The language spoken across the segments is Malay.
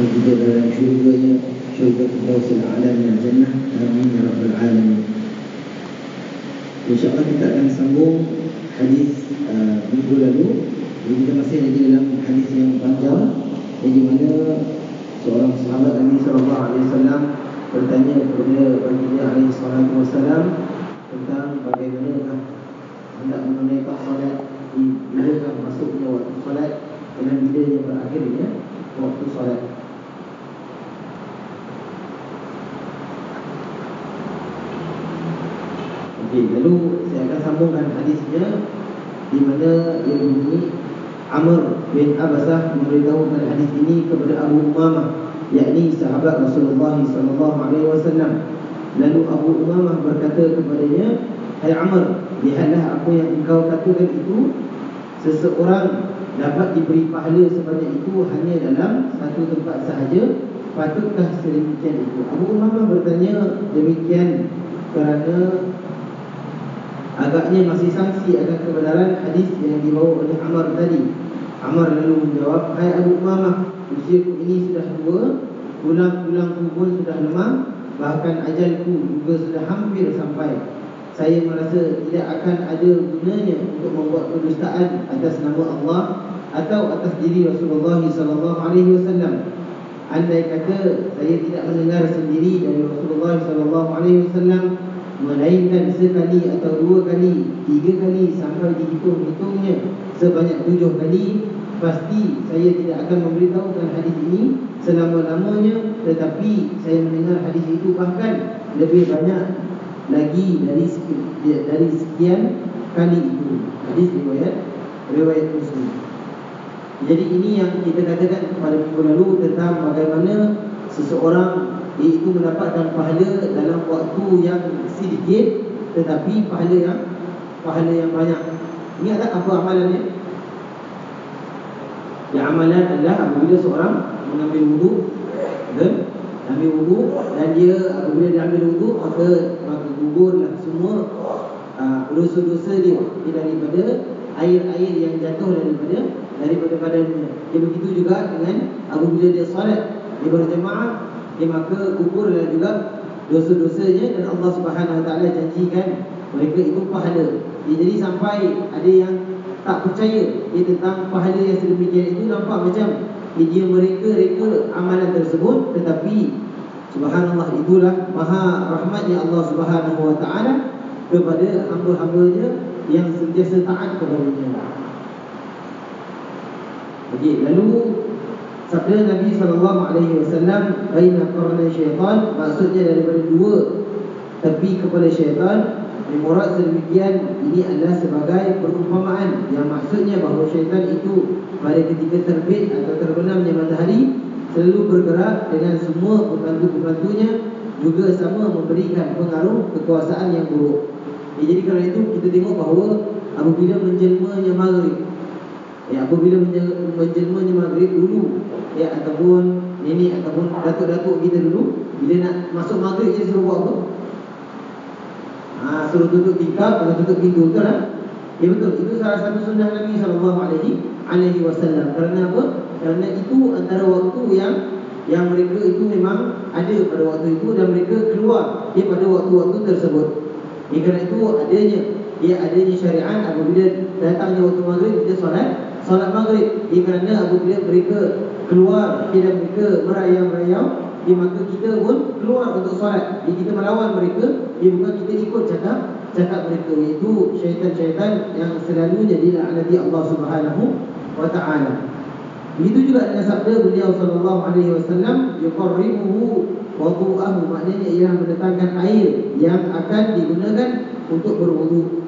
juga dalam syurganya, syurga Firdausil A'la minal Jannah. Amin ya rabbal alamin. InsyaAllah kita akan sambung hadis minggu lalu. Jadi kita masih lagi dalam hadis yang panjang, yang di mana seorang sahabat Nabi SAW bertanya kepada baginda SAW tentang bagaimana hendak menunaikan solat, bilakah masuknya waktu solat dan bilanya berakhirnya waktu solat. Okey, lalu saya akan sambungkan hadisnya, di mana ia bunyi, Amr bin Abasah memberitahukan hadis ini kepada Abu Umamah, yakni sahabat Rasulullah SAW. Lalu Abu Umamah berkata kepadanya, "Hai Amr, lihatlah apa yang engkau katakan itu. Seseorang dapat diberi pahala sebanyak itu hanya dalam satu tempat sahaja. Patutkah sedemikian itu?" Abu Umamah bertanya demikian kerana agaknya masih sangsi akan kebenaran hadis yang dibawa oleh Amr tadi. Amr lalu menjawab, "Hai Abu Umamah, usiaku ini sudah tua, tulang-tulangku pun sudah lemah, bahkan ajalku juga sudah hampir sampai. Saya merasa tidak akan ada gunanya untuk membuat kedustaan atas nama Allah atau atas diri Rasulullah SAW. Andai kata saya tidak mendengar sendiri dari Rasulullah SAW, melainkan sekali atau dua kali, tiga kali, sampai dihitung-hitungnya sebanyak 7 kali, pasti saya tidak akan memberitahukan hadis ini selama-lamanya. Tetapi saya mendengar hadis itu bahkan lebih banyak lagi dari sekian kali itu." Hadis riwayat Muslim. Jadi ini yang kita katakan pada minggu lalu tentang bagaimana seseorang itu mendapatkan pahala dalam waktu yang sedikit, tetapi pahala yang banyak. Ingat tak apa amalannya? Yang amalan adalah apabila seorang mengambil wudu, dan dia apabila dia ambil wudu, maka gugurlah semua dosa-dosa dia daripada air-air yang jatuh daripada badannya. Dia begitu juga dengan apabila dia solat, dia berjemaah, maka gugurlah juga dosa-dosanya, dan Allah Subhanahu Wa Taala janjikan mereka itu pahala. Jadi sampai ada yang tak percaya tentang pahala yang sedemikian itu, nampak macam dia mereka amalan tersebut, tetapi subhanallah, itulah maha rahmatnya Allah Subhanahu Wa Taala kepada hamba-hambanya yang sentiasa taat kepadanya. Okey, lalu sabda Nabi SAW, "Baina qarnay syaitan", maksudnya daripada dua tepi kepala syaitan. Murad sedemikian ini adalah sebagai perumpamaan, yang maksudnya bahawa syaitan itu pada ketika terbit atau terbenamnya matahari selalu bergerak dengan semua pembantu-pembantunya, juga sama memberikan pengaruh kekuasaan yang buruk. Jadi kerana itu kita tengok bahawa apabila menjelmanya maghrib, apabila menjelmanya maghrib dulu, ataupun nenek ataupun datuk-datuk kita dulu, bila nak masuk maghrib je suruh buat apa? Suruh tutup tingkap atau tutup pintu, betul tak? Ya betul, itu salah satu sunnah Nabi SAW. Kerana apa? Kerana itu antara waktu yang mereka itu memang ada pada waktu itu, dan mereka keluar pada waktu-waktu tersebut. Kerana itu adanya syariat apabila datangnya waktu maghrib, kita solat maghrib. Kerana apabila mereka keluar dan mereka merayau-rayau, maka kita pun keluar untuk solat. Kita melawan mereka, bukan kita ikut cakap mereka, iaitu syaitan-syaitan yang selalunya dilaknati Allah Subhanahu Wa Taala. Begitu juga dengan sabda beliau SAW, "Yuqarribuhu wudu'ahu", maknanya ialah mendatangkan air yang akan digunakan untuk berwudu.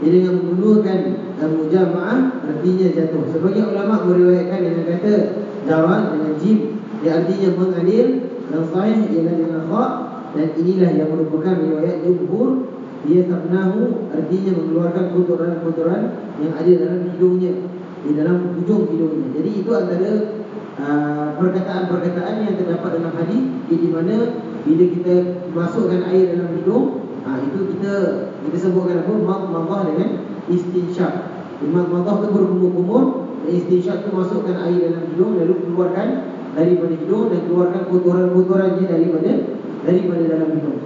Jadi dengan menggunakan mujama'ah, artinya jatuh. Sebagian ulama meriwayatkan dengan kata jaran dengan jim, yang artinya mengalir. Yang sahih ialah dengan kha, dan inilah yang merupakan riwayat jumhur. Dia tabnahu, artinya mengeluarkan kotoran-kotoran yang ada dalam hidungnya, di dalam hujung hidungnya. Jadi itu antara perkataan-perkataan yang terdapat dalam hadis, di mana bila kita masukkan air dalam hidung, itu kita sebutkan apa? Madmadah dengan istinsyaq. Madmadah tu berkumur-kumur, dan istinsyaq tu masukkan air dalam hidung lalu keluarkan daripada hidung dan keluarkan kotoran-kotorannya daripada dalam hidung.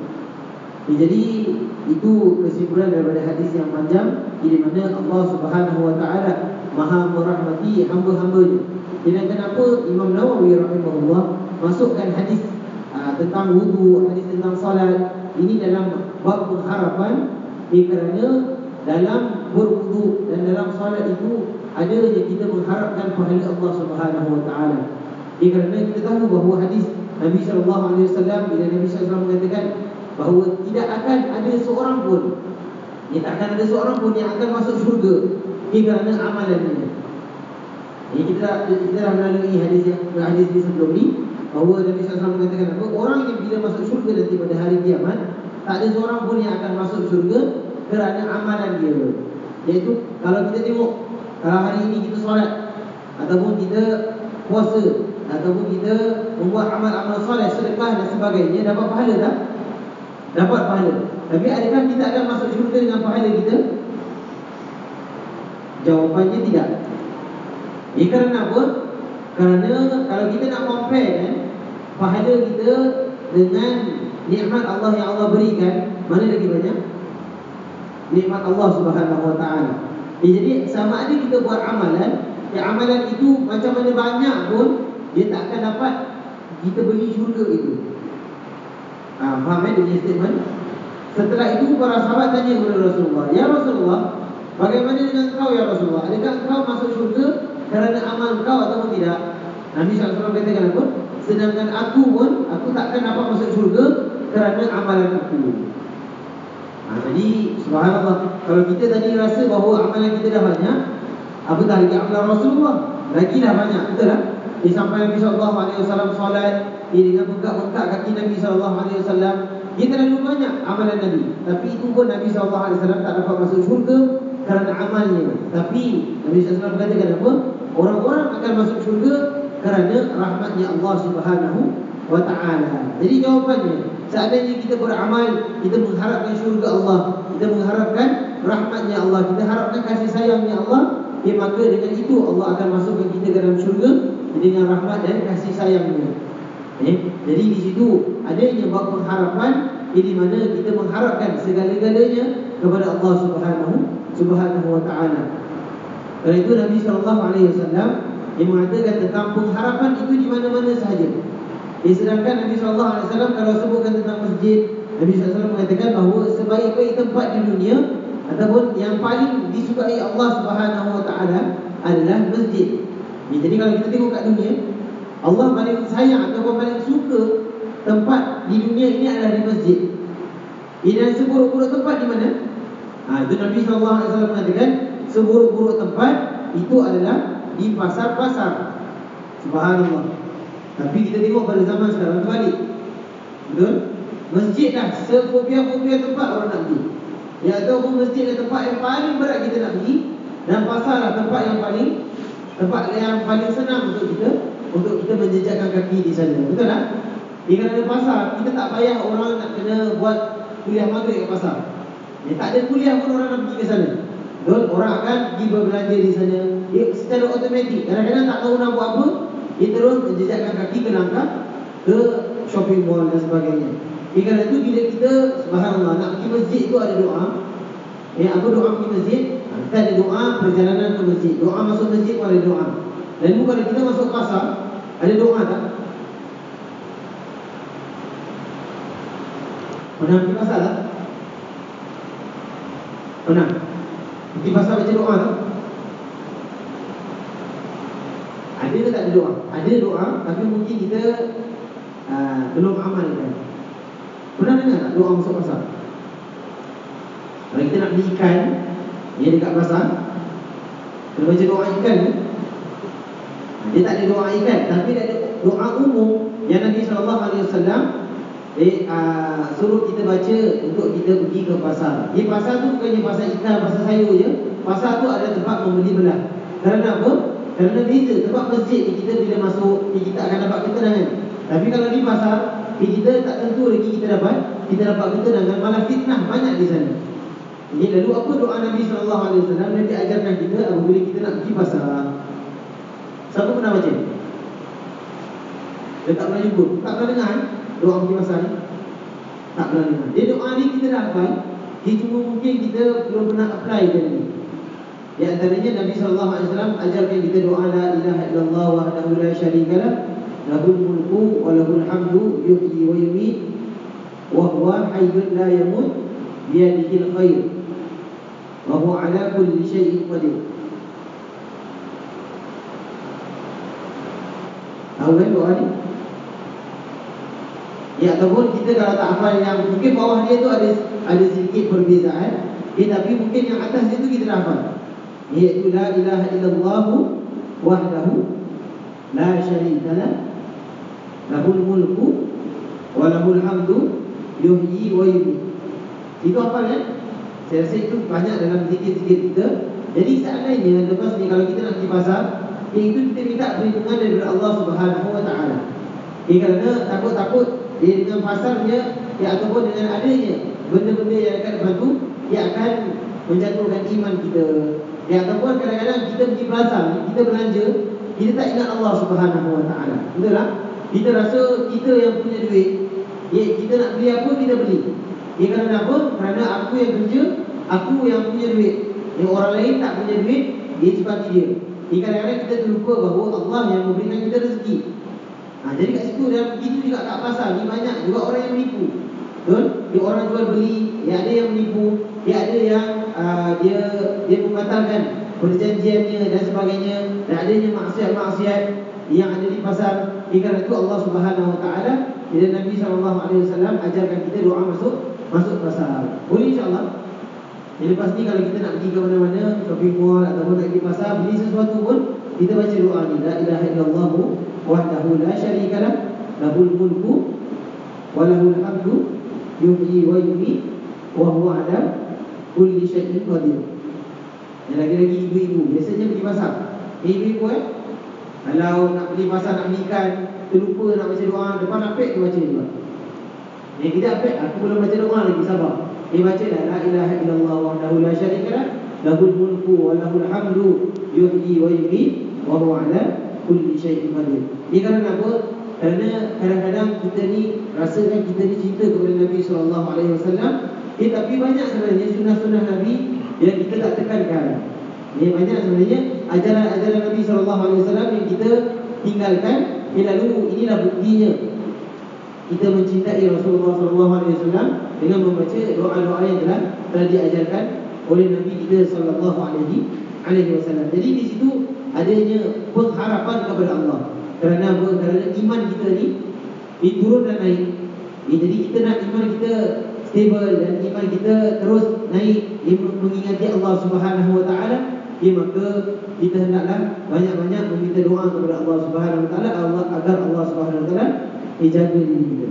Jadi itu kesimpulan daripada hadis yang panjang, di mana Allah Subhanahu Wa Taala Maha merahmati hamba-hambanya. Dan kenapa Imam Nawawi rahimahullah masukkan hadis tentang wudu, hadis tentang salat ini dalam bab pengharapan? Kerana dalam berwudu dan dalam salat itu adanya kita mengharapkan pahala Allah Subhanahu Wa Taala. Kerana kita tahu bahawa hadis Nabi sallallahu alaihi wasallam, bila Nabi sallallahu alaihi wasallam mengatakan bahawa tidak akan ada seorang pun, tak akan ada seorang pun yang akan masuk syurga kerana amalannya. Kita dah melalui hadis di sebelum ni, bahawa Nabi sallallahu alaihi wasallam mengatakan apa? Orang yang bila masuk syurga nanti pada hari kiamat, tak ada seorang pun yang akan masuk syurga kerana amalan dia. Iaitu kalau kita tengok, kalau hari ini kita solat, ataupun kita puasa, ataupun kita membuat amal-amal soleh, sedekah dan sebagainya, dapat pahala tak? Dapat pahala. Tapi adakah kita akan masuk syurga dengan pahala kita? Jawapannya tidak. Kerana apa? Kerana kalau kita nak compare kan, pahala kita dengan nikmat Allah yang Allah berikan, mana lagi banyak? Nikmat Allah Subhanahu Wa Taala. Jadi sama ada kita buat amalan, amalan itu macam mana banyak pun, dia tak akan dapat kita beli syurga itu. Faham dia statement? Setelah itu para sahabat tanya kepada Rasulullah, "Ya Rasulullah, bagaimana dengan kau ya Rasulullah? Adakah kau masuk syurga kerana amal kau ataupun tidak?" Nabi SAW katakan apa? Sedangkan aku pun, aku takkan dapat masuk syurga kerana amalan aku. Jadi subhanallah, kalau kita tadi rasa bahawa amalan kita dah banyak, apatah lagi amalan Rasulullah, lagi dah banyak, betul tak? Sampai Nabi SAW solat, dengan bengkak-bengkak kaki Nabi SAW, dia terlalu banyak amalan Nabi. Tapi itu pun Nabi SAW tak dapat masuk syurga kerana amalnya. Tapi Nabi SAW berkatakan apa? Orang-orang akan masuk syurga kerana rahmatnya Allah Subhanahu Wa Taala. Jadi jawapannya, seandainya kita beramal, kita mengharapkan syurga Allah, kita mengharapkan rahmatnya Allah, kita harapkan kasih sayangnya Allah, maka dengan itu Allah akan masukkan kita ke dalam syurga dengan rahmat dan kasih sayangnya. Jadi di situ adanya bab pengharapan, di mana kita mengharapkan segala-galanya kepada Allah Subhanahu Wa Taala. Kerana itu Nabi SAW yang mengatakan tentang pengharapan itu di mana-mana sahaja. Sedangkan Nabi SAW kalau sebutkan tentang masjid, Nabi SAW mengatakan bahawa sebaik-baik tempat di dunia ataupun yang paling disukai Allah Subhanahu Wa Taala adalah masjid. Jadi kalau kita tengok kat dunia, Allah paling sayang ataupun paling suka tempat di dunia ini adalah di masjid. Dan seburuk-buruk tempat di mana? Itu Nabi SAW mengatakan seburuk-buruk tempat itu adalah di pasar-pasar. Subhanallah. Tapi kita tengok pada zaman sekarang terbalik. Betul? Masjid dah sefobia-fobia tempat orang nak pergi. Ataupun masjid adalah tempat yang paling berat kita nak pergi, dan pasar lah tempat yang paling senang untuk kita menjejakkan kaki di sana. Betul tak? Jika ada pasar, kita tak payah orang nak kena buat kuliah maghrib kat pasar. Tak ada kuliah pun orang nak pergi ke sana. Betul? Orang akan pergi berbelanja di sana. Secara automatik. Kadang-kadang tak tahu nak buat apa, dia terus menjejakkan kaki ke langkah ke shopping mall dan sebagainya. Kerana itu bila kita subhanallah nak pergi masjid itu ada doa. Apa doa pergi masjid? Kita ada doa perjalanan ke masjid. Doa masuk masjid pun ada doa. Dan kalau kita masuk pasar, ada doa tak? Pernah pergi pasar tak? Pernah? Pergi pasar baca doa tak? Ada ke tak ada doa? Ada doa, tapi mungkin kita belum amalkan. Pernah dengar tak doa masuk pasar? Kalau kita nak beli ikan dekat pasar, kena baca doa ikan ni. Dia tak ada doa ikan, tapi dia ada doa umum yang Nabi SAW suruh kita baca untuk kita pergi ke pasar. Di pasar tu bukannya pasar ikan, pasar sayur je. Pasar tu ada tempat membeli belah. Kerana apa? Kerana beza. Tempat masjid ni kita bila masuk, kita akan dapat ketenangan. Tapi kalau di pasar, kita tak tentu lagi kita dapat ketenangan, malah fitnah banyak di sana. Jadi lalu apa doa Nabi SAW yang diajarkan kita apabila kita nak pergi pasar? Siapa pernah baca? Dia tak pernah jumpa, tak pernah dengar doa pergi pasar ni. Tak pernah dengar. Dia doa ni kita dah hafal, cuma mungkin kita belum pernah apply benda ni. Di antaranya Nabi SAW ajarkan kita doa la ilaha illallah wahdahu la syarikalah lahul mulku wa lahul hamdu yuhyi wa yumiit wa huwa hayyun la yamut biyadihil khair wa huwa ala kulli syai'in qadir. Tahu kan doa ni? Ya, ataupun kita kalau tak hafal yang mungkin bawah dia tu ada sedikit perbezaan, tapi mungkin yang atas dia tu kita dah hafal. Iaitu la ilaha illallah wahdahu la syarikalah lahul mulku wa lahul hamdu yuhyi wa yumiit. Itu hafal kan? Saya rasa itu banyak dalam zikir-zikir kita. Jadi seandainya lepas ni kalau kita nak pergi pasar, itu kita minta perlindungan daripada Allah Subhanahu wa taala. Kerana takut-takut dia dengan pasarnya ataupun dengan adanya benda-benda yang akan bantu, dia akan menjatuhkan iman kita. Ataupun kadang-kadang kita pergi pasar, kita belanja, kita tak ingat Allah Subhanahu wa taala. Betul tak? Kita rasa kita yang punya duit. Kita nak beli apa, kita beli. Kerana apa? Kerana aku yang kerja, aku yang punya duit. Yang orang lain tak punya duit, dia sepati dia. Kadang-kadang kita terlupa bahawa Allah yang memberikan kita rezeki. Jadi kat situ dan begitu juga kat pasar ni banyak juga orang yang menipu. Betul? Dia orang jual beli, ada yang menipu, ada yang dia membatalkan perjanjiannya dan sebagainya, dan adanya maksiat-maksiat yang ada di pasar. Kerana itu Allah Subhanahu wa taala dan Nabi SAW ajarkan kita doa masuk pasar. Boleh insya-Allah. Jadi lepas ni kalau kita nak pergi ke mana-mana, shopping mall ataupun nak pergi pasar, beli sesuatu pun, kita baca doa ni, la ilaha illallah wahdahu la syarikalah lahul mulku wa lahul hamdu yuhyi wa yumiit wa huwa ala kulli syai'in qadir. Dan lagi-lagi ibu-ibu biasanya pergi pasar. Ibu-ibu kalau nak beli pasar, nak beli ikan, terlupa nak baca doa, depan apek tu baca juga. Kita apek, aku belum baca doa lagi, sabar. Baca dah la ilaha illallah wahdahu la syarikalah lahul mulku wa lahul hamdu yuhyi wa yumiit wa huwa ala kulli syai'in qadir. Kerana apa? Kerana kadang-kadang kita ni rasakan kita ni cinta kepada Nabi SAW, tapi banyak sebenarnya sunnah-sunnah Nabi yang kita tak tekankan. Banyak sebenarnya ajaran-ajaran Nabi SAW yang kita tinggalkan. Lalu inilah buktinya kita mencintai Rasulullah SAW dengan membaca doa-doa yang telah diajarkan oleh Nabi kita SAW. Jadi di situ adanya pengharapan kepada Allah. Kerana apa? Kerana iman kita ni turun dan naik. Jadi kita nak iman kita stable dan iman kita terus naik mengingati Allah Subhanahu wa taala, maka kita hendaklah banyak-banyak meminta doa kepada Allah Subhanahu wa taala agar Allah Subhanahu wa taala jaga diri kita.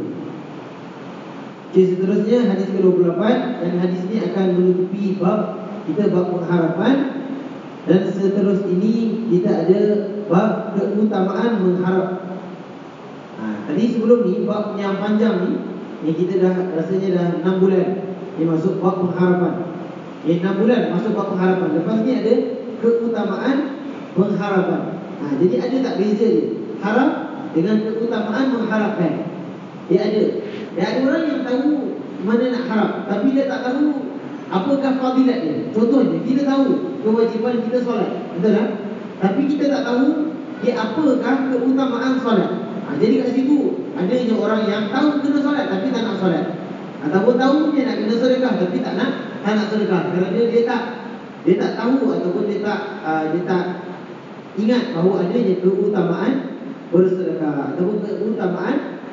Seterusnya hadis ke-28, dan hadis ini akan menutupi bab pengharapan. Dan seterus ini kita ada bab keutamaan mengharap. Tadi sebelum ni bab yang panjang ni kita dah rasanya dah 6 bulan masuk bab pengharapan. 6 bulan masuk bab pengharapan. Lepas ni ada keutamaan pengharapan. Jadi ada tak beza dia? Harap dengan keutamaan mengharapkan. Dia ada. Dan ada orang yang tahu mana nak harap, tapi dia tak tahu apakah fadilat dia. Contohnya, kita tahu kewajipan kita solat, betul tak? Tapi kita tak tahu apakah keutamaan solat. Jadi kat situ adanya orang yang tahu kena solat tapi tak nak solat, ataupun tahu dia nak kena sedekah tapi tak nak sedekah. Kerana dia tak tahu ataupun dia tak ingat bahawa adanya keutamaan bersedekah ataupun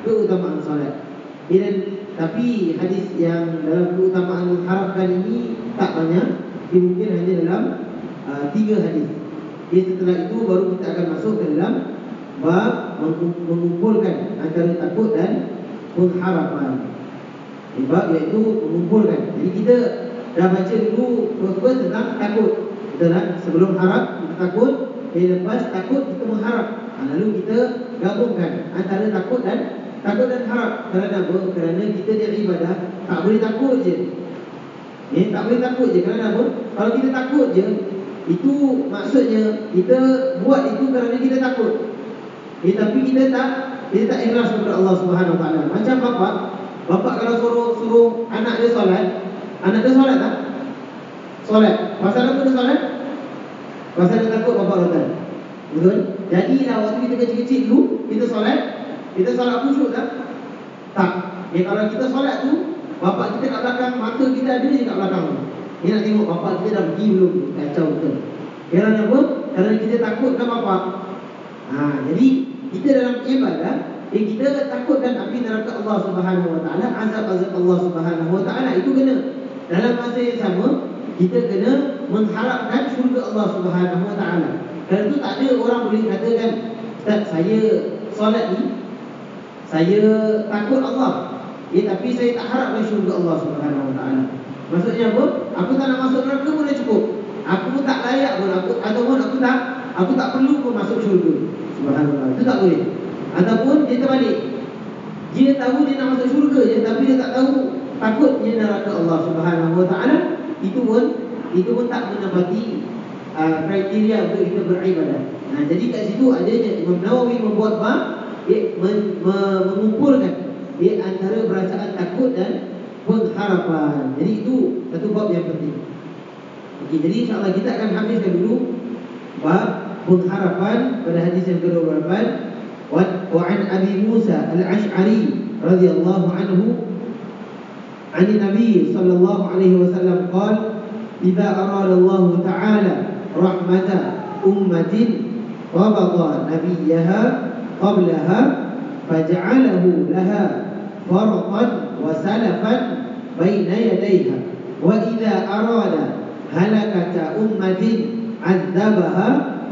keutamaan solat. Tapi hadis yang dalam keutamaan mengharapkan ini tak banyak, mungkin hanya dalam 3 hadis. Setelah itu baru kita akan masuk ke dalam bab mengumpulkan antara takut dan pengharapan. Bab iaitu mengumpulkan. Jadi kita dah baca dulu tentang takut. Kita sebelum harap kita takut, lepas takut kita mengharap. Lalu kita gabungkan antara takut dan harap. Kerana apa? Kerana kita di ibadah tak boleh takut je. Tak boleh takut je. Kerana apa? Kalau kita takut je, itu maksudnya kita buat itu kerana kita takut. Tapi kita tak kita tak ikhlas kepada Allah Subhanahu Wa Taala. Macam bapa kalau suruh anak dia solat tak? Solat. Pasal apa dia solat? Pasal dia takut bapa rotan. Betul? Jadilah waktu kita kecil-kecil dulu, kita solat khusyuk tak? Tak. Kalau kita solat tu, bapa kita kat belakang, mata kita ada je kat belakang tu. Dia nak tengok bapa kita dah pergi belum, kacau betul. Kerana apa? Kerana kita takutkan bapa. Jadi kita dalam ibadah, kita takutkan api neraka Allah Subhanahu Wa Taala, azab Allah Subhanahu Wa Taala. Itu kena. Dalam masa yang sama, kita kena mengharapkan syurga Allah Subhanahu Wa Taala. Kerana itu tak ada orang boleh katakan, Ustaz, saya solat ni, saya takut Allah, tapi saya tak harapkan syurga Allah Subhanahu Wa Taala. Maksudnya apa? Aku tak nak masuk neraka pun dah cukup. Aku pun tak layak pun, ataupun aku tak perlu pun masuk syurga. Subhanallah. Itu tak boleh. Ataupun dia terbalik. Dia tahu dia nak masuk syurga je, tapi dia tak tahu takutnya neraka Allah Subhanahu Wa Taala. Itu pun tak menepati kriteria untuk kita beribadah. Jadi kat situ adanya Imam Nawawi membuat bab mengumpulkan antara perasaan takut dan pengharapan. Jadi itu satu bab yang penting. Okey, jadi insya-Allah kita akan habiskan dulu bab pengharapan pada hadis yang ke-28. Wa an Abi Musa Al-Ash'ari radhiyallahu anhu عن النبي صلى الله عليه وسلم قال إذا أراد الله تعالى رحمة أمة ربط نبيها قبلها فجعله لها فرطا وسلفا بين يديها وإذا أراد هلكة أمة عذبها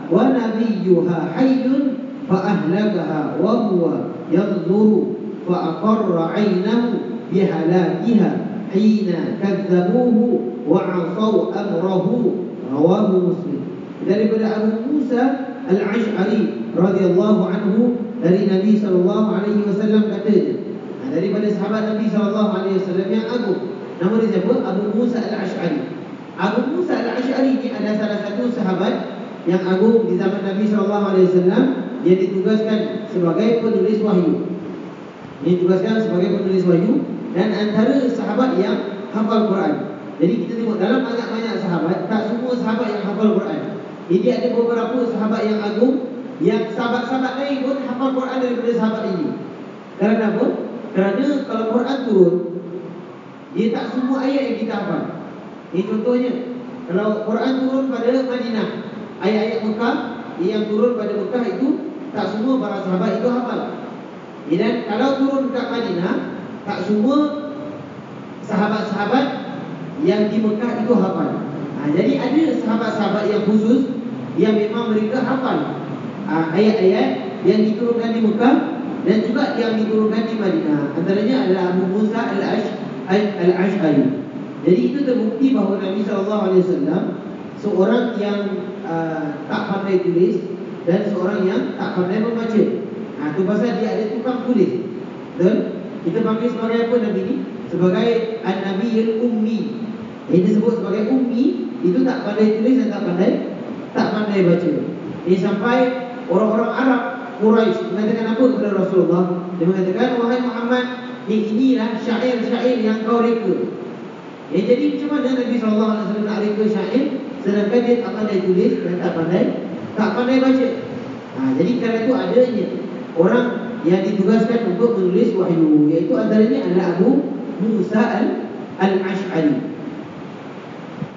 ونبيها حي فأهلكها وهو ينظر فأقر عينه بهلاكها حين كذبوه وعصوا أمره. رواه مسلم. daripada Abu Musa Al-Ash'ari radhiyallahu anhu, dari Nabi sallallahu alaihi wasallam katanya, daripada sahabat Nabi sallallahu alaihi wasallam yang agung. Nama dia siapa? Abu Musa Al-Ash'ari. Abu Musa Al-Ash'ari ini adalah salah satu sahabat yang agung di zaman Nabi sallallahu alaihi wasallam. Dia ditugaskan sebagai penulis wahyu. Dan antara sahabat yang hafal Quran. Jadi kita tengok dalam banyak-banyak sahabat, tak semua sahabat yang hafal Quran. Jadi ada beberapa sahabat yang agung, yang sahabat-sahabat lain pun hafal Quran daripada sahabat ini. Kerana apa? Kerana kalau Quran turun, dia tak semua ayat yang kita hafal. Ini contohnya, kalau Quran turun pada Madinah, ayat-ayat Mekah yang turun pada Mekah itu tak semua para sahabat itu hafal. Dan kalau turun dekat Madinah, tak semua sahabat-sahabat yang di Mekah itu hafal. Jadi ada sahabat-sahabat yang khusus yang memang mereka hafal ayat-ayat yang diturunkan di Mekah dan juga yang diturunkan di Madinah. Antaranya adalah Abu Musa Al-Ash'ari. Jadi itu terbukti bahawa Nabi SAW seorang yang tak pandai tulis dan seorang yang tak pandai membaca. Itu pasal dia ada tukang tulis. Betul? Kita panggil sebagai apa Nabi ni? Sebagai An-Nabiyul Ummi. Yang disebut sebagai Ummi, itu tak pandai tulis dan tak pandai baca. Sampai orang-orang Arab Quraisy mengatakan apa kepada Rasulullah? Dia mengatakan, wahai Muhammad, inilah syair-syair yang kau reka. Jadi macam mana Nabi SAW nak reka syair sedangkan dia tak pandai tulis dan tak pandai baca? Jadi kerana itu adanya orang yang ditugaskan untuk menulis wahyu, iaitu antaranya adalah Abu Musa Al-Ash'ari.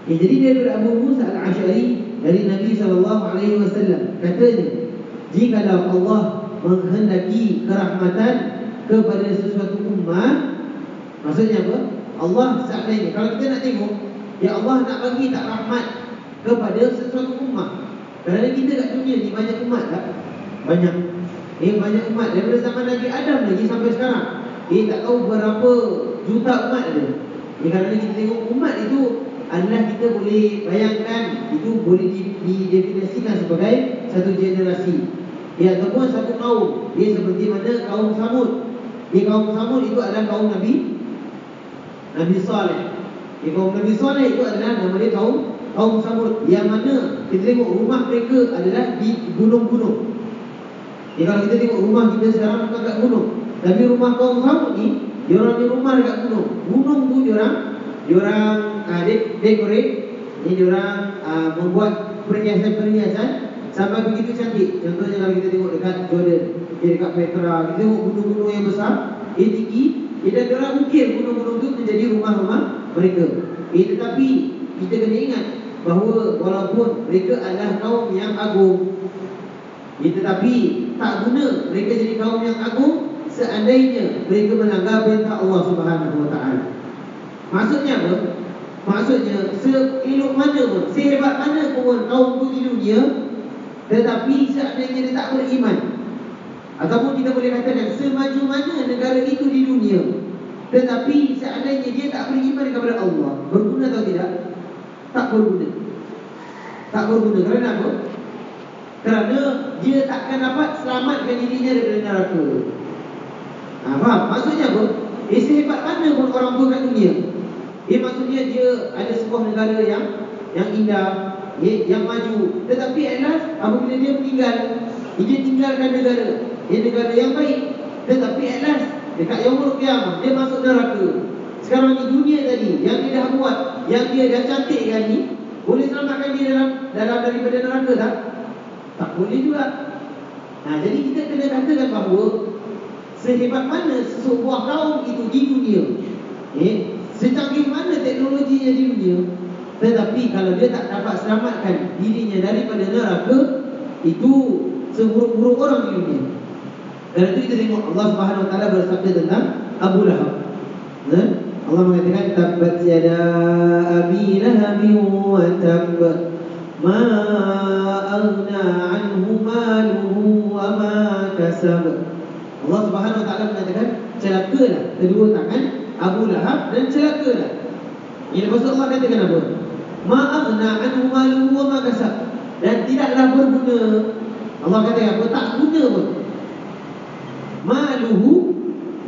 Jadi daripada Abu Musa Al-Ash'ari dari Nabi SAW katanya, jikalau Allah menghendaki kerahmatan kepada sesuatu umat, maksudnya apa? Allah seandainya, kalau kita nak tengok, ya Allah nak bagi tak rahmat kepada sesuatu umat. Kerana kita kat dunia ni banyak umat tak? Banyak. Banyak umat daripada zaman Nabi Adam lagi sampai sekarang. Tak tahu berapa juta umat ada. Kerana kita tengok umat itu adalah, kita boleh bayangkan, itu boleh didefinisikan sebagai satu generasi. Ataupun satu kaum. Dia seperti mana kaum Samud. Kaum Samud itu adalah kaum Nabi Saleh. Kaum Nabi Saleh itu adalah nama dia kaum Samud. Yang mana kita tengok rumah mereka adalah di gunung-gunung. Kalau kita tengok rumah kita sekarang bukan kat gunung, tapi rumah kaum Samud ni, dia orang punya rumah dekat gunung. Gunung tu dia orang decorate, dia orang membuat perhiasan-perhiasan sampai begitu cantik. Contohnya kalau kita tengok dekat Jordan, dekat Petra, kita tengok gunung-gunung yang besar, tinggi, dan dia orang ukir gunung-gunung tu menjadi rumah-rumah mereka. Tetapi kita kena ingat bahawa walaupun mereka adalah kaum yang agung, tetapi tak guna mereka jadi kaum yang agung seandainya mereka melanggar perintah Allah Subhanahu Wa Taala. Maksudnya apa? Maksudnya seelok mana pun, sehebat mana pun kaum tu di dunia, tetapi seandainya dia tak beriman, ataupun kita boleh katakan semaju mana negara itu di dunia, tetapi seandainya dia tak beriman kepada Allah, berguna atau tidak? Tak berguna. Tak berguna. Kerana apa? Kerana dia takkan dapat selamatkan dirinya daripada neraka. Faham? Maksudnya apa? Sehebat mana pun orang tu kat dunia, maksudnya dia ada sebuah negara yang indah, yang maju, tetapi at last apabila dia meninggal, dia tinggalkan negara yang baik, tetapi at last dekat Yaumul Qiyamah dia masuk neraka. Sekarang ni dunia tadi yang dia dah buat, yang dia dah cantikkan ni, boleh selamatkan dia dalam daripada neraka tak? Tak boleh juga. Jadi kita kena katakan bahawa sehebat mana sebuah kaum itu di dunia, secanggih mana teknologinya di dunia, tetapi kalau dia tak dapat selamatkan dirinya daripada neraka, itu seburuk-buruk orang di dunia. Dan itu kita tengok Allah Subhanahu Wa Taala bersabda tentang Abu Lahab. Allah mengatakan tabbat yada abi lahabin wa tab ma aghna anhu maluhu wa ma kasab. Allah Subhanahu Wa Taala mengatakan celakalah kedua tangan Abu Lahab dan celakalah. Ini maksud Allah katakan apa? Ma aghna anhu maluhu wa ma kasab. Dan tidaklah berguna. Allah katakan apa? Tak guna pun. Maluhu,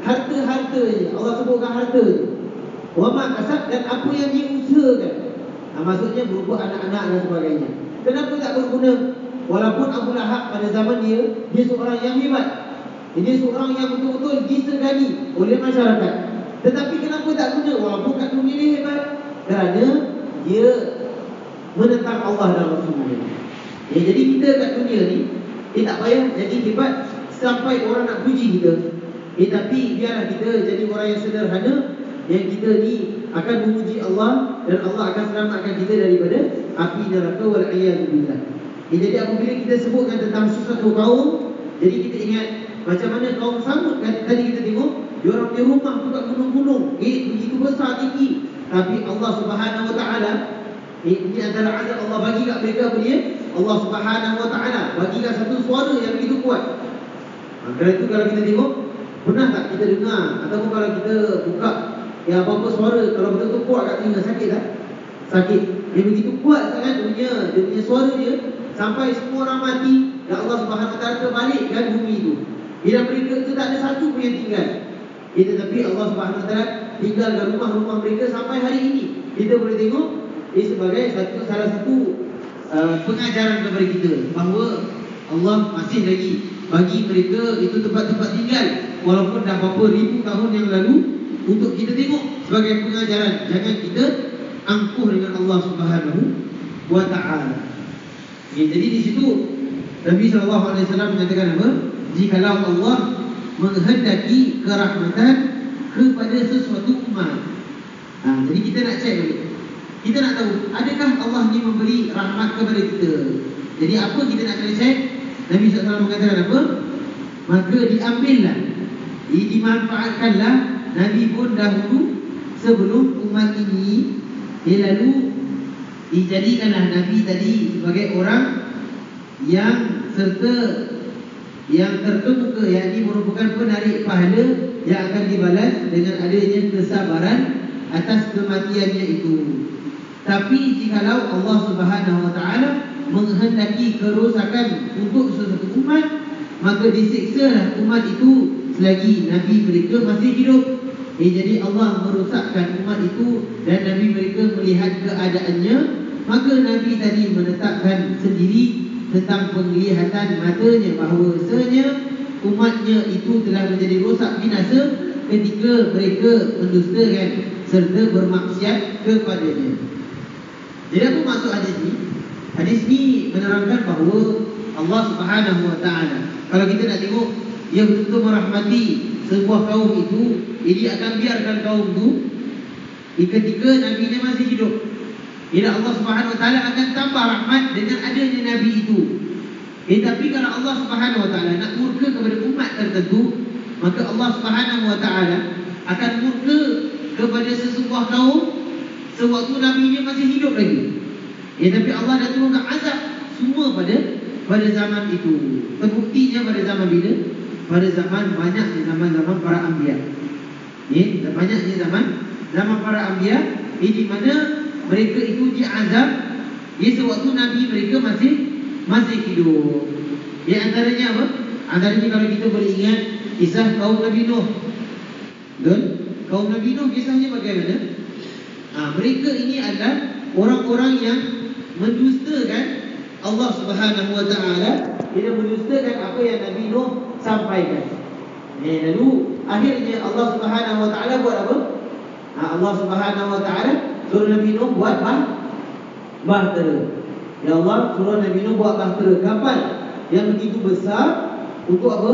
harta-hartanya. Allah sebutkan hartanya. Wa ma kasab, dan apa yang dia usahakan. Maksudnya berupa anak-anak dan sebagainya. Kenapa tak berguna? Walaupun Abu Lahab pada zaman dia seorang yang hebat, dia seorang yang betul-betul disegani oleh masyarakat. Tetapi kenapa tak guna? Walaupun kat dunia dia hebat, kerana dia menentang Allah dan Rasulnya. Jadi kita kat dunia ni, tak payah jadi hebat sampai orang nak puji kita. Tapi biarlah kita jadi orang yang sederhana, yang kita ni akan memuji Allah, dan Allah akan selamatkan kita daripada api neraka wal-iyadzubillah. Jadi apabila kita sebutkan tentang sesuatu kaum, jadi kita ingat macam mana kaum Samud tadi kita tengok, dia orang punya rumah tu kat gunung-gunung, begitu besar tinggi. Tapi Allah Subhanahu Wa Taala, ini antara azab Allah bagi kat mereka apa dia? Allah Subhanahu Wa Taala bagikan satu suara yang begitu kuat. Kerana itu kalau kita tengok, pernah tak kita dengar, ataupun kalau kita buka apa-apa suara, kalau betul-betul kuat kat telinga, sakit tak? Sakit. Dia begitu kuat sangat dia punya suara dia, sampai semua orang mati, dan Allah Subhanahu Wa Taala terbalikkan bumi itu. Dan mereka itu tak ada satu pun yang tinggal. Tetapi Allah Subhanahu Wa Taala tinggalkan rumah-rumah mereka sampai hari ini. Kita boleh tengok sebagai salah satu pengajaran kepada kita bahawa Allah masih lagi bagi mereka itu tempat-tempat tinggal, walaupun dah berapa ribu tahun yang lalu, untuk kita tengok sebagai pengajaran. Jangan kita angkuh dengan Allah Subhanahu Wa Taala. Jadi di situ Nabi SAW menyatakan apa? Jikalau Allah menghendaki kerahmatan kepada sesuatu umat. Jadi kita nak cek balik. Kita nak tahu, adakah Allah ni memberi rahmat kepada kita? Jadi apa kita nak kena cek? Nabi SAW mengatakan apa? Maka diambillah, dimanfaatkanlah Nabi pun dahulu sebelum umat ini. Lalu dijadikanlah Nabi tadi sebagai orang yang terkemuka, yakni merupakan penarik pahala yang akan dibalas dengan adanya kesabaran atas kematiannya itu. Tapi jikalau Allah Subhanahu Wa Taala menghendaki kerosakan untuk sesuatu umat, maka disiksalah umat itu selagi Nabi mereka masih hidup. Jadi Allah merosakkan umat itu dan Nabi mereka melihat keadaannya, maka Nabi tadi menetapkan sendiri tentang penglihatan matanya, bahawasanya umatnya itu telah menjadi rosak binasa ketika mereka mendustakan serta bermaksiat kepadanya. Jadi apa maksud hadis ni? Hadis ni menerangkan bahawa Allah Subhanahu Wa Taala, kalau kita nak tengok, Dia betul-betul merahmati sebuah kaum itu, Dia akan biarkan kaum itu ketika Nabi nya masih hidup. Bila Allah Subhanahu Wa Taala akan tambah rahmat dengan adanya Nabi itu. Tapi kalau Allah Subhanahu Wa Taala nak murka kepada umat tertentu, maka Allah Subhanahu Wa Taala akan murka kepada sesebuah kaum sewaktu Nabi nya masih hidup lagi. Tapi Allah dah turunkan azab semua pada zaman itu. Terbuktinya pada zaman bila? Pada zaman banyaknya zaman para anbiya. Banyaknya zaman para anbiya, di mana mereka itu diazab sewaktu Nabi mereka masih hidup. Antaranya apa? Antaranya kalau kita boleh ingat kisah kaum Nabi Nuh. Betul? Kaum Nabi Nuh kisahnya bagaimana? Mereka ini adalah orang-orang yang mendustakan Allah Subhanahu Wa Taala. Dia mendustakan apa yang Nabi Nuh sampaikan. Lalu akhirnya Allah Subhanahu Wa Taala buat apa? Allah Subhanahu Wa Taala suruh Nabi Nuh buat bahtera. Ya Allah suruh Nabi Nuh buat bahtera, kapal yang begitu besar untuk apa?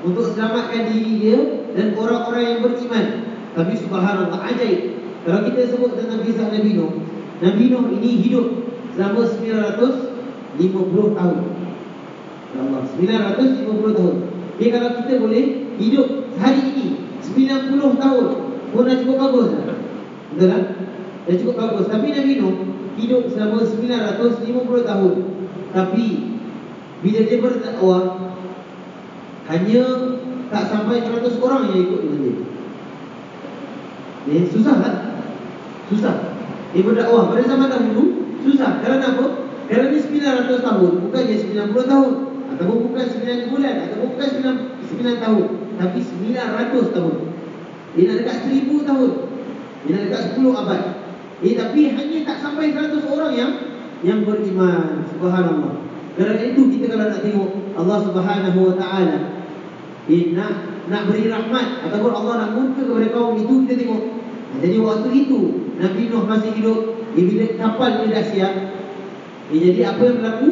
Untuk selamatkan diri dia dan orang-orang yang beriman. Tapi subhanallah, ajaib. Kalau kita sebut tentang kisah Nabi Nuh, Nabi Nuh ini hidup selama 950 tahun. Ya Allah, 950 tahun. Jadi kalau kita boleh hidup hari ini 90 tahun pun dah cukup bagus tak? Betul tak? Dah cukup bagus. Tapi Nabi Nuh hidup selama 950 tahun. Tapi bila dia berdakwah, hanya tak sampai 100 orang yang ikut dengan dia. Susah tak? Susah. Dia berdakwah pada zaman dahulu susah. Kerana apa? Kerana 900 tahun, bukan dia 90 tahun, ataupun bukan 9 bulan, ataupun bukan 9 tahun, tapi 900 tahun. Dia nak dekat 1000 tahun. Dia nak dekat 10 abad. Tapi hanya tak sampai 100 orang yang beriman. Subhanallah. Kerana itu kita kalau nak tengok Allah Subhanahu Wa Taala nak beri rahmat ataupun Allah nak murka kepada kaum itu, kita tengok. Jadi waktu itu Nabi Nuh masih hidup, bila kapal dia dah siap, jadi apa yang berlaku?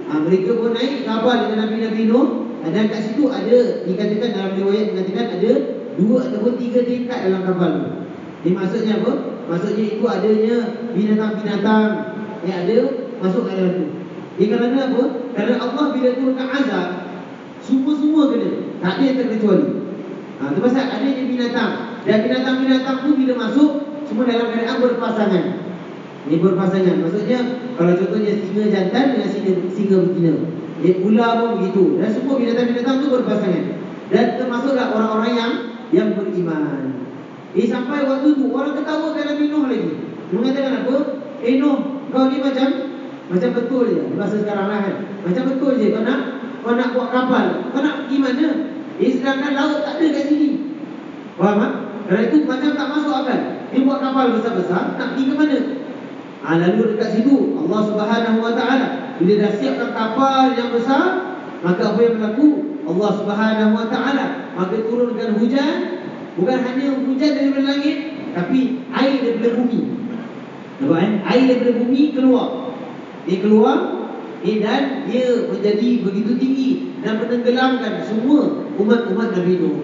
Mereka pun naik kapal dengan Nabi Nuh, dan kat situ ada, dikatakan dalam riwayat mengatakan ada 2 ataupun 3 tingkat dalam kapal itu. Ini maksudnya apa? Maksudnya itu adanya binatang-binatang yang ada masuk ke dalam itu. Kerana apa? Kerana Allah bila turunkan azab, semua kena, tak ada yang terkecuali. Itu pasal adanya binatang. Dan binatang-binatang tu bila masuk, semua dalam keadaan berpasangan. Ini berpasangan. Maksudnya, kalau contohnya singa jantan dengan singa betina. Ular pun begitu. Dan semua binatang-binatang tu berpasangan. Dan termasuklah orang-orang yang beriman. Sampai waktu tu, orang ketawakan Nabi Nuh lagi. Mengatakan apa? Nuh, kau ni macam betul je. Bahasa sekarang lah kan. Macam betul je. Kau nak buat kapal. Kau nak pergi mana? Sedangkan laut tak ada kat sini. Faham tak? Kerana itu macam tak masuk akal. Dia buat kapal besar-besar, nak pergi ke mana? Lalu dekat situ Allah Subhanahu Wa Taala bila dah siapkan kapal yang besar, maka apa yang berlaku? Allah Subhanahu Wa Taala maka turunkan hujan. Bukan hanya hujan daripada langit, tapi air daripada bumi. Nampak kan? Air daripada bumi keluar. Dia keluar, dan dia menjadi begitu tinggi dan menenggelamkan semua umat-umat Nabi Nuh.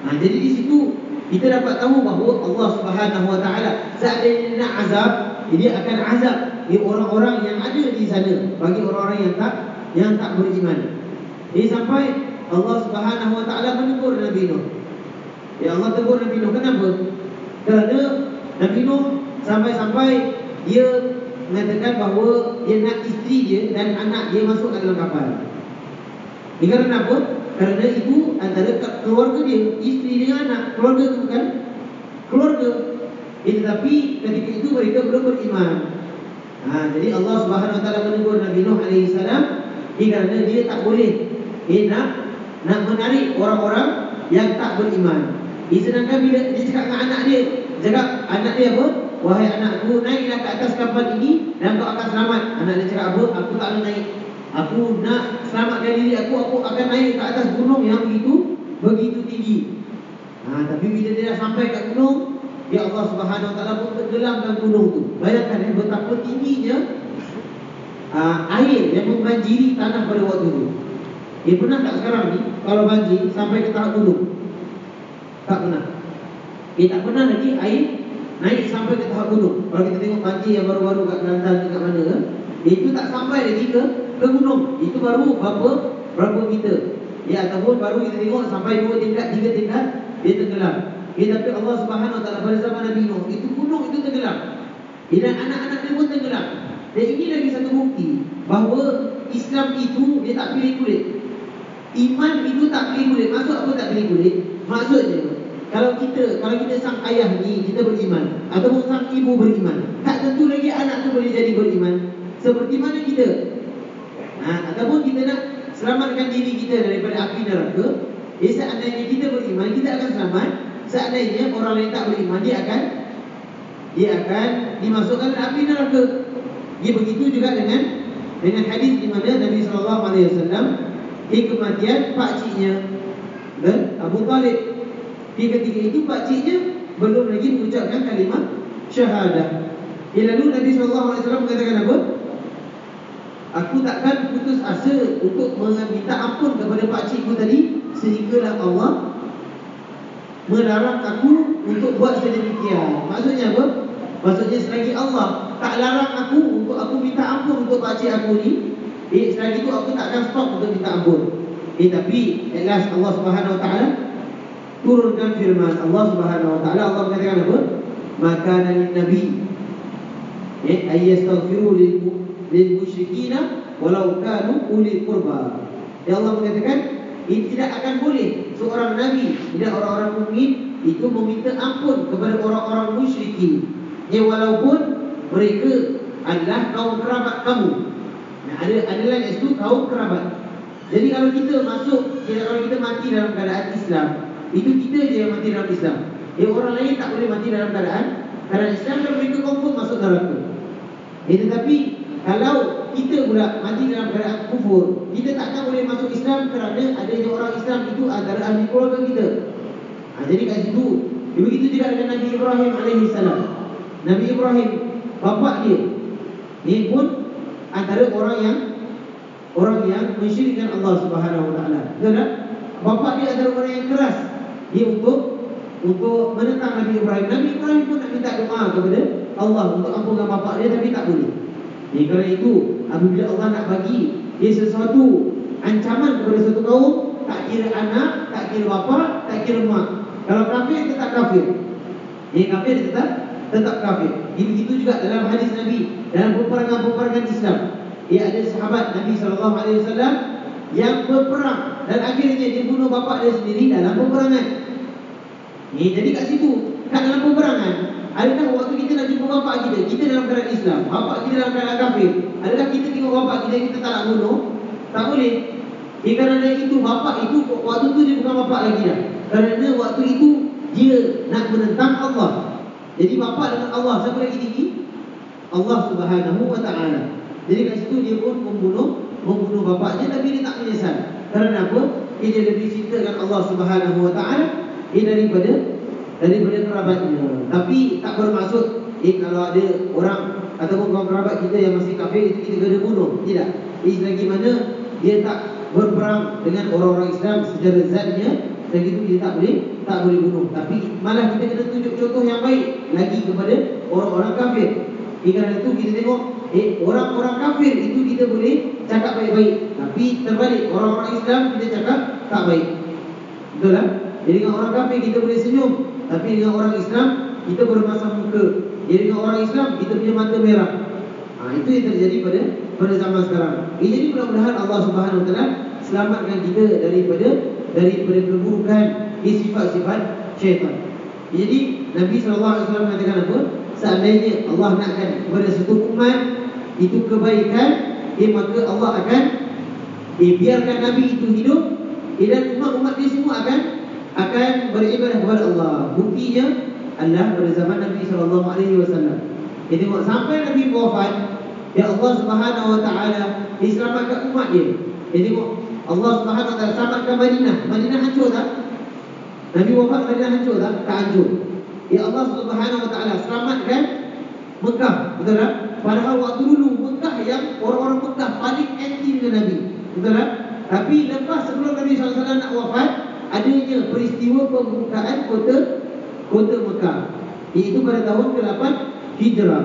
Jadi di situ kita dapat tahu bahawa Allah Subhanahu Wa Taala saat dia nak azab, dia akan azab orang-orang yang ada di sana bagi orang-orang yang tak beriman. Ini sampai Allah Subhanahu Wa Taala menegur Nabi Nuh. Allah tegur Nabi Nuh. Kenapa? Kerana Nabi Nuh sampai-sampai dia mengatakan bahawa dia nak isteri dia dan anak dia masuk ke dalam kapal. Ini kerana apa? Kerana itu antara keluarga dia, isteri dengan anak. Keluarga itu bukan keluarga. Tetapi ketika itu mereka belum beriman. Jadi Allah Subhanahu Wa Taala menegur Nabi Nuh alaihi salam kerana dia tak boleh nak menarik orang-orang yang tak beriman. Sedangkan bila dia cakap dengan anak dia, anak dia apa? Wahai anakku, naiklah ke atas kapal ini dan kau akan selamat. Anak dia cakap apa? Aku tak boleh naik. Aku nak selamatkan diri aku akan naik ke atas gunung yang begitu tinggi. Tapi bila dia dah sampai kat gunung, ya Allah Subhanahu Wa Taala pun tenggelamkan gunung tu. Bayangkan betapa tingginya air yang membanjiri tanah pada waktu itu. Pernah tak sekarang ni kalau banjir sampai ke tahap gunung? Tak pernah. Tak pernah lagi air naik sampai ke tahap gunung. Kalau kita tengok banjir yang baru-baru kat Kelantan kat mana, itu tak sampai lagi ke gunung. Itu baru berapa meter. Ataupun baru kita tengok sampai 2 tingkat, 3 tingkat dia tenggelam. Tapi Allah Subhanahu Wa Taala pada zaman Nabi Nuh, itu gunung itu tenggelam. Dan anak-anak dia pun tenggelam. Dan ini lagi satu bukti bahawa Islam itu dia tak pilih kulit. Iman itu tak pilih kulit. Maksud apa tak pilih kulit? Maksudnya kalau kita sang ayah ni kita beriman, ataupun sang ibu beriman, tak tentu lagi anak tu boleh jadi beriman seperti mana kita. Ataupun kita nak selamatkan diri kita daripada api neraka. Seandainya kita beriman, kita akan selamat. Seandainya orang lain tak beriman, dia akan dimasukkan ke api neraka. Begitu juga dengan hadis di mana Nabi SAW kematian pakciknya dan Abu Talib. Ketika itu pakciknya belum lagi mengucapkan kalimat syahadah. Lalu Nabi SAW mengatakan apa? Aku takkan putus asa untuk meminta ampun kepada pakcikku tadi sehinggalah Allah melarang aku untuk buat sedemikian. Maksudnya apa? Maksudnya selagi Allah tak larang aku untuk aku minta ampun untuk pakcik aku ni, selagi itu aku tak akan stop untuk minta ampun. Tapi at last Allah Subhanahu Wa Taala turunkan firman Allah Subhanahu Wa Taala. Allah mengatakan apa? Maka lin nabi ayastaghfiru lil musyrikina walau kanu uli qurba. Allah mengatakan tidak akan boleh seorang nabi, tidak orang-orang mukmin itu meminta ampun kepada orang-orang musyrikin, walaupun mereka adalah kaum kerabat kamu. Adalah itu kaum kerabat. Jadi kalau kita kalau kita mati dalam keadaan Islam, itu kita je yang mati dalam Islam. Orang lain tak boleh mati dalam keadaan Islam, dan mereka confirm masuk neraka. Tetapi kalau kita pula mati dalam keadaan kufur, kita takkan boleh masuk Islam kerana adanya orang Islam itu antara ahli keluarga kita. Jadi kat situ, begitu juga dengan Nabi Ibrahim alaihissalam. Nabi Ibrahim, bapa dia pun antara orang yang mensyirikkan Allah Subhanahu Wa Taala. Betul tak? Bapa dia adalah orang yang keras. Dia untuk menentang Nabi Ibrahim. Nabi Ibrahim pun nak minta doa kepada Allah untuk ampunkan bapa dia, tapi tak boleh. Kerana itu, apabila Allah nak bagi dia sesuatu ancaman kepada satu kaum, tak kira anak, tak kira bapa, tak kira mak. Kalau kafir, tetap kafir. Kafir tetap kafir. Begitu juga dalam hadis Nabi, dalam peperangan-peperangan Islam. Ada sahabat Nabi SAW yang berperang dan akhirnya dia bunuh bapa dia sendiri dalam peperangan. Jadi kat situ, kat dalam peperangan, adakah waktu kita nak jumpa bapa kita dalam keadaan Islam, bapa kita dalam keadaan kafir, adakah kita tengok bapa kita tak nak bunuh? Tak boleh. Kerana itu bapa itu waktu itu dia bukan bapa lagi dah. Kerana waktu itu dia nak menentang Allah. Jadi bapa dengan Allah siapa lagi tinggi? Allah Subhanahu Wa Taala. Jadi kat situ dia pun membunuh bapaknya, tapi dia tak menyesal. Kerana apa? Dia lebih cintakan Allah Subhanahu Wa Taala daripada kerabatnya. Tapi tak bermaksud kalau ada orang ataupun kaum kerabat kita yang masih kafir itu kita kena bunuh. Tidak. Selagi mana dia tak berperang dengan orang-orang Islam secara zatnya, selagi itu dia tak boleh bunuh. Tapi malah kita kena tunjuk contoh yang baik lagi kepada orang-orang kafir. Kerana itu kita tengok orang-orang kafir itu kita boleh cakap baik-baik, tapi terbalik orang-orang Islam kita cakap tak baik. Betul tak? Jadi dengan orang kafir kita boleh senyum, tapi dengan orang Islam kita bermasam muka. Jadi dengan orang Islam kita punya mata merah. Itu yang terjadi pada zaman sekarang. Jadi mudah-mudahan Allah Subhanahu Wa Taala selamatkan kita daripada keburukan sifat-sifat syaitan. Jadi Nabi SAW mengatakan apa? Seandainya Allah nakkan kepada satu umat itu kebaikan, maka Allah akan biarkan Nabi itu hidup, dan umat-umat dia semua akan beribadah kepada Allah. Buktinya adalah pada zaman Nabi SAW. Kita tengok sampai Nabi wafat, ya Allah Subhanahu Wa Taala Dia selamatkan umat dia. Dia tengok Allah Subhanahu Wa Taala selamatkan Madinah. Madinah hancur tak? Nabi wafat, Madinah hancur tak? Tak hancur. Ya Allah Subhanahu Wa Taala selamatkan Mekah, betul tak? Padahal waktu dulu Mekah yang orang-orang Mekah paling anti dengan Nabi, betul tak? Tapi lepas sebelum Nabi SAW nak wafat, adanya peristiwa pembukaan kota Mekah, iaitu pada tahun ke-8 Hijrah.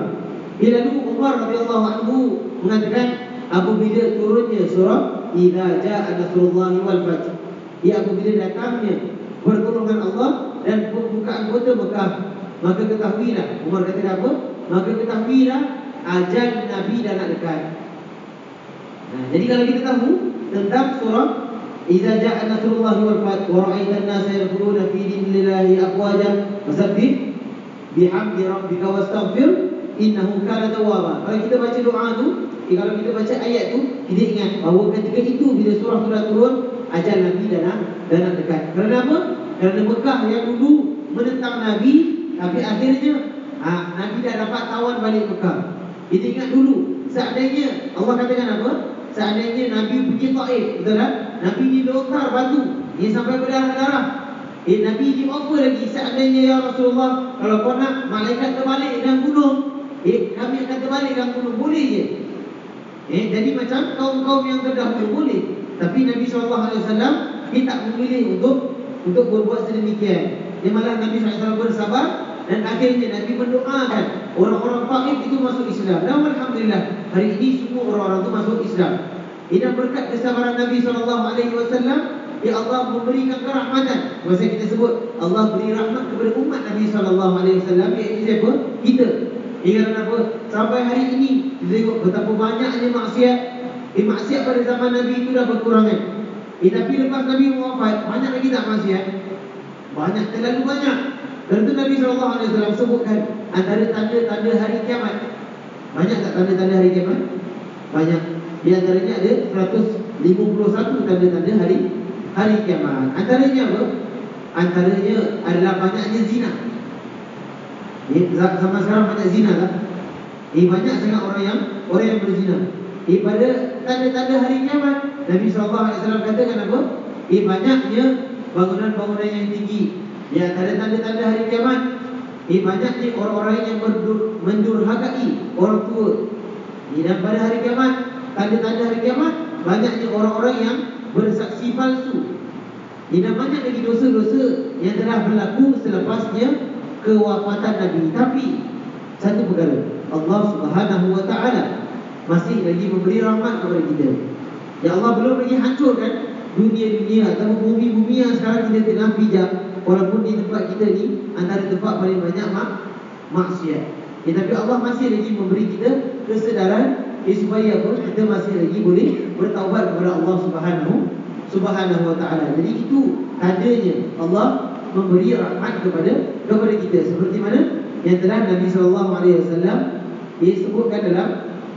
Lalu Umar radhiyallahu anhu mengatakan, apabila turunnya surah Idza Jaa Nasrullahi wal Fath, apabila datangnya pertolongan Allah dan pembukaan kota Mekah, maka ketahuilah, Umar kata apa? Maka ketahuilah ajal Nabi dah nak dekat. Jadi kalau kita tahu tentang surah Idza Jaa Nasrullahi wal Fath wa ra'aitan nasa yadkhuluna fi dinillahi afwaja fasabbih bihamdi rabbika wastaghfir innahu kana tawwaba. Kalau kita baca doa tu, kalau kita baca ayat tu, kita ingat bahawa ketika itu bila surah tu dah turun, ajal Nabi dah nak dekat. Kerana apa? Kerana Mekah yang dulu menentang Nabi, tapi akhirnya Nabi dah dapat tawan balik Mekah. Kita ingat dulu, seandainya Allah katakan apa? Seandainya Nabi pergi Taif, betul tak? Nabi dilontar batu, dia sampai berdarah-darah. Nabi di offer lagi, seandainya ya Rasulullah, kalau kau nak malaikat terbalik dan gunung, kami akan terbalik dan gunung, boleh je. Jadi macam kaum-kaum yang terdahulu boleh. Tapi Nabi SAW dia tak memilih untuk berbuat sedemikian. Dia malah Nabi SAW bersabar, dan akhirnya Nabi mendoakan orang-orang Taif itu masuk Islam. Dan alhamdulillah hari ini semua orang-orang itu masuk Islam. Ini berkat kesabaran Nabi SAW. Ya Allah memberikan kerahmatan. Masa kita sebut Allah beri rahmat kepada umat Nabi SAW, iaitu siapa? Kita. Kerana apa? Sampai hari ini kita tengok betapa banyaknya maksiat. Maksiat pada zaman Nabi itu dah berkurangan. Tapi lepas Nabi wafat, banyak lagi tak maksiat? Banyak, terlalu banyak. Dan itu Nabi SAW sebutkan antara tanda-tanda hari kiamat. Banyak tak tanda-tanda hari kiamat? Banyak. Di antaranya ada 151 tanda-tanda hari kiamat. Antaranya apa? Antaranya adalah banyaknya zina. Sama sekarang banyak zina tak? Banyak sangat orang yang berzina. Pada tanda-tanda hari kiamat, Nabi SAW katakan apa? Banyaknya bangunan-bangunan yang tinggi. Di antara tanda-tanda hari kiamat, banyaknya orang-orang yang mendurhakai orang tua. Dan pada hari kiamat, tanda-tanda hari kiamat, banyaknya orang-orang yang bersaksi palsu. Dan banyak lagi dosa-dosa yang telah berlaku selepasnya kewafatan Nabi. Tapi satu perkara, Allah Subhanahu Wa Taala masih lagi memberi rahmat kepada kita. Ya Allah belum lagi hancurkan dunia-dunia atau bumi-bumi yang sekarang kita tengah pijak. Walaupun di tempat kita ni antara tempat paling banyak maksiat. Tapi Allah masih lagi memberi kita kesedaran supaya apa? Kita masih lagi boleh bertaubat kepada Allah Subhanahu Wa Taala. Jadi itu tandanya Allah memberi rahmat kepada kita, seperti mana yang telah Nabi SAW disebutkan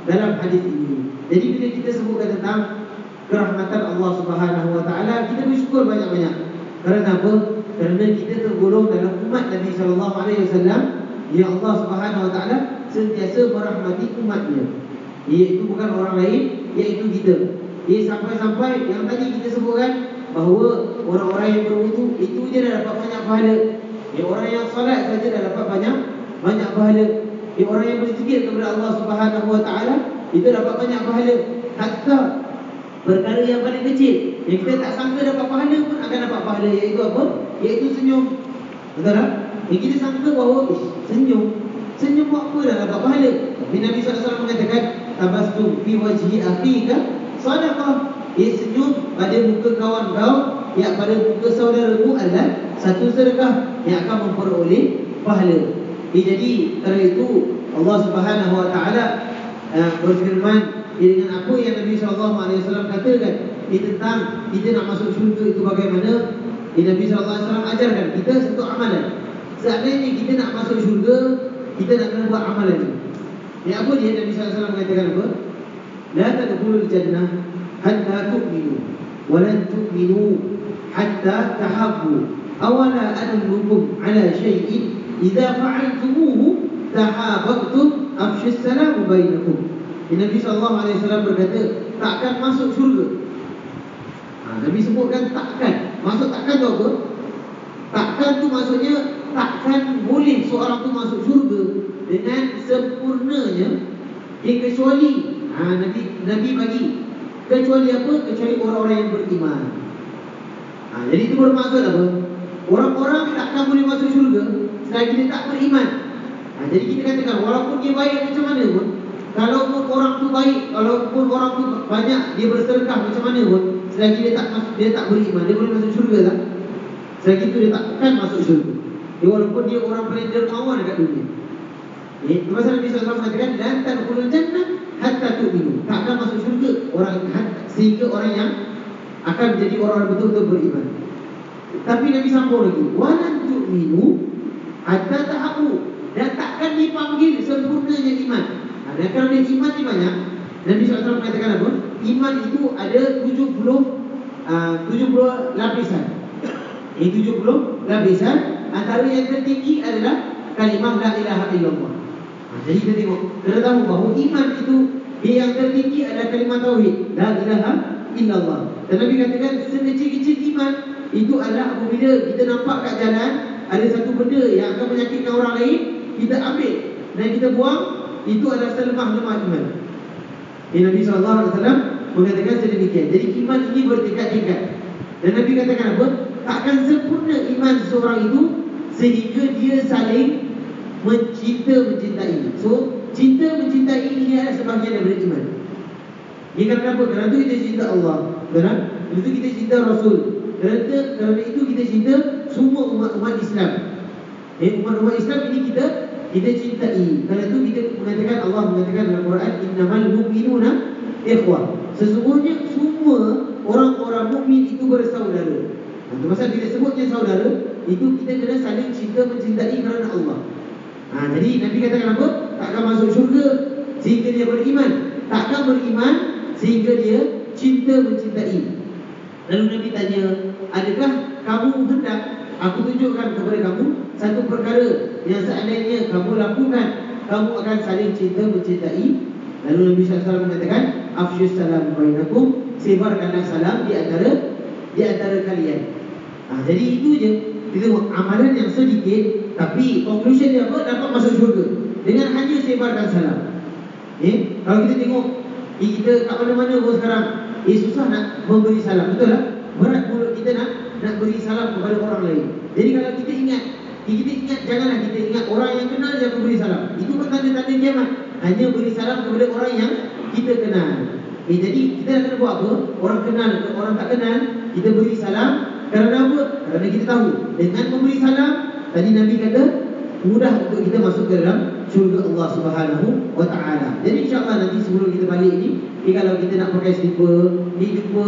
dalam hadis ini. Jadi bila kita sebutkan tentang kerahmatan Allah Subhanahu Wa Taala, kita bersyukur banyak-banyak. Kerana apa? Kerana kita tergolong dalam umat Nabi SAW yang Allah Subhanahu Wa Taala sentiasa merahmati umatnya. Iaitu bukan orang lain, iaitu kita. Sampai-sampai yang tadi kita sebutkan bahawa orang-orang yang berwudu itu je dah dapat banyak pahala. Orang yang solat saja dah dapat banyak pahala. Orang yang berzikir kepada Allah Subhanahu Wa Taala itu dapat banyak pahala. Hatta perkara yang paling kecil yang kita tak sangka dapat pahala pun akan dapat pahala, iaitu apa? Iaitu senyum. Betul tak? Yang kita sangka bahawa senyum buat apa dah dapat pahala. Tapi Nabi SAW mengatakan tabassum fi wajhi akhika sadaqah. Senyum pada muka kawan kau, pada muka saudaramu adalah satu sedekah yang akan memperoleh pahala. Jadi kerana itu Allah Subhanahu Wa Taala berfirman dengan apa yang Nabi SAW katakan tentang kita nak masuk syurga itu bagaimana. Nabi SAW ajarkan kita satu amalan. Seandainya kita nak masuk syurga, kita nak kena buat amalan. Apa dia Nabi SAW katakan apa? La tadkhulul jannah hatta tu'minu wa lan tu'minu hatta tahabbu. Awala adullukum ala syai'in idza fa'altumuhu tahabbtum afshis salam bainakum. Nabi SAW berkata, takkan masuk syurga. Nabi sebutkan takkan. Maksud takkan tu apa? Takkan tu maksudnya takkan boleh seorang tu masuk syurga dengan sempurnanya, kecuali Nabi bagi kecuali apa? Kecuali orang-orang yang beriman. Jadi itu bermaksud apa? Orang-orang takkan boleh masuk syurga selagi dia tak beriman. Jadi kita katakan walaupun dia baik macam mana pun, kalaupun orang tu baik, kalaupun orang tu banyak dia bersedekah macam mana pun, selagi dia tak beriman, dia boleh masuk syurga tak? Selagi itu dia takkan masuk syurga. Walaupun dia orang paling dermawan dekat dunia. Itu pasal Nabi SAW mengatakan dan tadkhulul jannah hatta tu'minu. Takkan masuk syurga sehingga orang yang akan menjadi orang betul-betul beriman. Tapi Nabi sambung lagi, walan tu'minu hatta ta'abu, dan takkan dipanggil sempurnanya iman. Dan kalau dia iman ni banyak, Nabi SAW mengatakan apa? Iman itu ada 70 lapisan. 70 lapisan. Antara yang tertinggi adalah kalimah la ilaha illallah. Jadi kita tengok, kita tahu bahawa iman itu yang tertinggi adalah kalimah tauhid, la ilaha illallah. Dan Nabi katakan sekecil-kecil iman itu adalah apabila kita nampak kat jalan ada satu benda yang akan menyakitkan orang lain, kita ambil dan kita buang, itu adalah selemah-lemah iman. Nabi SAW mengatakan sedemikian. Jadi iman ini bertingkat-tingkat. Dan Nabi katakan apa? Takkan sempurna iman seseorang itu sehingga dia saling mencintai. So, cinta mencintai ini adalah sebahagian daripada iman. Ia kenapa? Kerana itu kita cinta Allah, kerana itu kita cinta Rasul, kerana itu kita cinta semua umat Islam. Umat Islam ini kita cintai. Kerana itu kita mengatakan, Allah mengatakan dalam Quran, innamal mu'minuna ikhwah. Sesungguhnya semua orang-orang mukmin itu bersaudara. Itu pasal bila sebutnya saudara, itu kita kena saling cinta mencintai kerana Allah. Jadi Nabi katakan apa? Takkan masuk syurga sehingga dia beriman, takkan beriman sehingga dia cinta mencintai. Lalu Nabi tanya, adakah kamu hendak aku tunjukkan kepada kamu satu perkara yang seandainya kamu lakukan, kamu akan saling cinta mencintai? Lalu Nabi SAW mengatakan, afsyus salam bainakum, sebarkanlah salam di antara kalian. Jadi itu je. Kita buat amalan yang sedikit, tapi conclusion dia apa? Dapat masuk syurga dengan hanya sebarkan salam. Kalau kita tengok kita kat mana-mana pun sekarang, susah nak memberi salam, betul tak? Berat mulut kita nak beri salam kepada orang lain. Jadi kalau kita ingat, janganlah kita ingat orang yang kenal je beri salam. Itu tanda-tanda kiamat. Hanya beri salam kepada orang yang kita kenal. Jadi kita nak buat apa? Orang kenal ke orang tak kenal, kita beri salam. Kerana apa? Kerana kita tahu dengan memberi salam, tadi Nabi kata mudah untuk kita masuk ke dalam syurga Allah Subhanahu wa Ta'ala. Jadi insya-Allah nanti sebelum kita balik ni, kalau kita nak pakai slipper, jumpa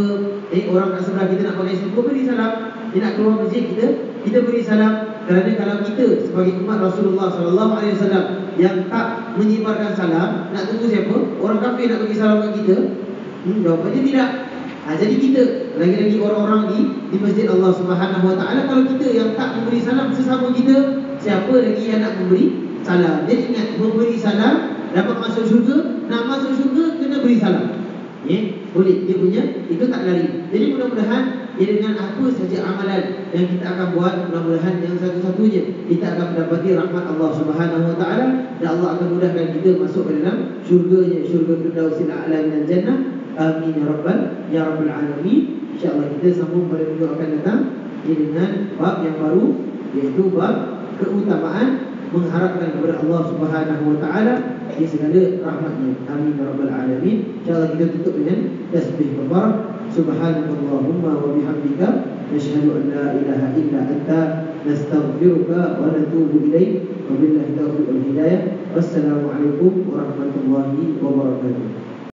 orang kat sebelah kita nak pakai slipper, beri salam. Dia nak keluar masjid, kita beri salam. Kerana kalau kita sebagai umat Rasulullah SAW yang tak menyebarkan salam, nak tunggu siapa? Orang kafir nak bagi salam kat kita? Jawapannya tidak. Jadi kita lagi-lagi orang-orang di masjid Allah Subhanahu wa Ta'ala, kalau kita yang tak memberi salam sesama kita, siapa lagi yang nak memberi salam? Jadi ingat, memberi salam dapat masuk syurga. Nak masuk syurga kena beri salam. Boleh, dia punya itu tak lari. Jadi mudah-mudahan dengan apa saja amalan yang kita akan buat, mudah-mudahan yang satu-satunya kita akan mendapati rahmat Allah Subhanahu wa Ta'ala, dan Allah akan mudahkan kita masuk ke dalam syurganya, syurga Firdausil A'la minal jannah. Amin ya rabbal alamin. InsyaAllah kita sambung pada minggu akan datang dengan bab yang baru, iaitu bab keutamaan mengharapkan kepada Allah Subhanahu wa Ta'ala di segala rahmatnya. Amin ya rabbal alamin. InsyaAllah kita tutup dengan tasbih berbarak. Subhanallahumma wa bihamdika, nashhadu an la ilaha illa anta, nastaghfiruka wa natubu ilaik. Wabillahi taufiq wal hidayah. Wassalamualaikum warahmatullahi wabarakatuh.